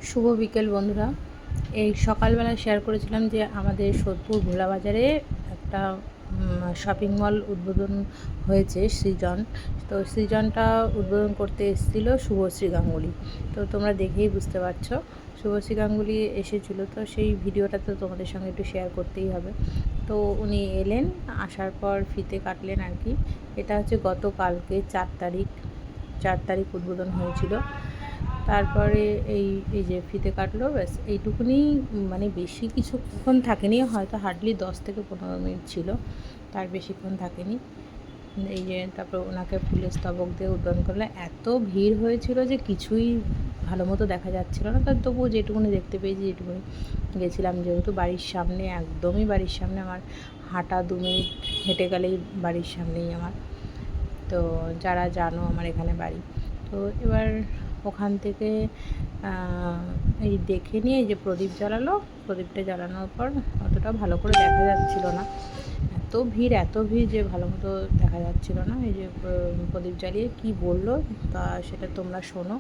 শুভ বিকেল বন্ধুরা। এই সকালবেলা শেয়ার করেছিলাম যে আমাদের সোদপুর ভোলা বাজারে একটা শপিং মল উদ্বোধন হয়েছে, সৃজন। তো সৃজনটা উদ্বোধন করতে এসেছিলো শুভশ্রী গাঙ্গুলি। তো তোমরা দেখেই বুঝতে পারছো শুভশ্রী গাঙ্গুলি এসেছিলো। তো সেই ভিডিওটা তো তোমাদের সঙ্গে একটু শেয়ার করতেই হবে। তো উনি এলেন, আসার পর ফিতে কাটলেন আর কি। এটা হচ্ছে গতকালকে 4 তারিখ উদ্বোধন হয়েছিল। তারপরে এই এই যে ফিতে কাটলো, ব্যাস এইটুকুনি। মানে বেশি কিছুক্ষণ থাকেনি, হয়তো হার্ডলি 10 থেকে 15 মিনিট ছিল, তার বেশিক্ষণ থাকেনি। এই যে তারপর ওনাকে ফুলের স্তবক দিয়ে উদ্বোধন করলে এত ভিড় হয়েছিল যে কিছুই ভালো মতো দেখা যাচ্ছিলো না। তার তবুও যেটুকুনি দেখতে পেয়েছি, যেটুকুনি গেছিলাম, যেহেতু বাড়ির সামনে, একদমই বাড়ির সামনে, আমার হাঁটা 2 মিনিট হেঁটে গেলেই বাড়ির সামনেই আমার। তো যারা জানো আমার এখানে বাড়ি, তো এবার ওখান থেকে এই দেখে নিয়ে এই যে প্রদীপ জ্বালালো। প্রদীপটা জ্বালানোর পর অতটা ভালো করে দেখা যাচ্ছিল না, এত ভিড় যে ভালো মতো দেখা যাচ্ছিল না। এই যে প্রদীপ জ্বালিয়ে কি বললো তা সেটা তোমরা শোনো।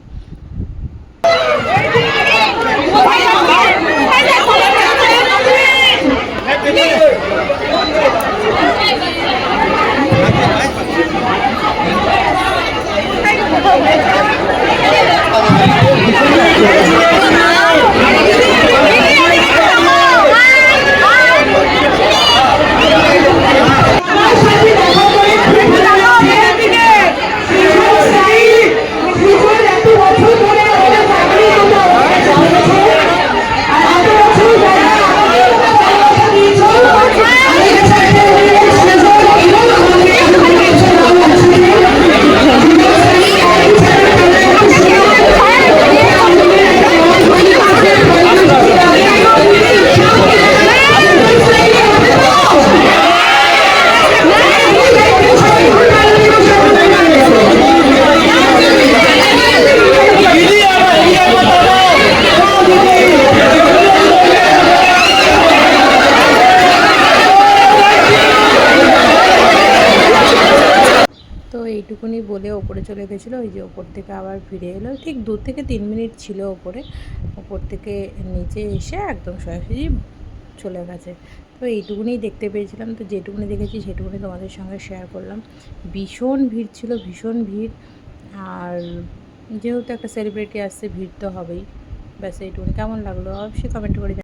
তো এইটুকুনি বলে ওপরে চলে গেছিলো। ওই যে ওপর থেকে আবার ফিরে এলো, ঠিক 2 থেকে 3 মিনিট ছিল ওপরে। ওপর থেকে নিচে এসে একদম সরাসরি চলে গেছে। তো এইটুকুনি দেখতে পেয়েছিলাম। তো যেটুকুনি দেখেছি সেটুকুনি তোমাদের সঙ্গে শেয়ার করলাম। ভীষণ ভিড় ছিল, ভীষণ ভিড়। আর যেহেতু একটা সেলিব্রিটি আসছে, ভিড় তো হবেই। ব্যাস এইটুকুনি। কেমন লাগলো অবশ্যই কমেন্ট করে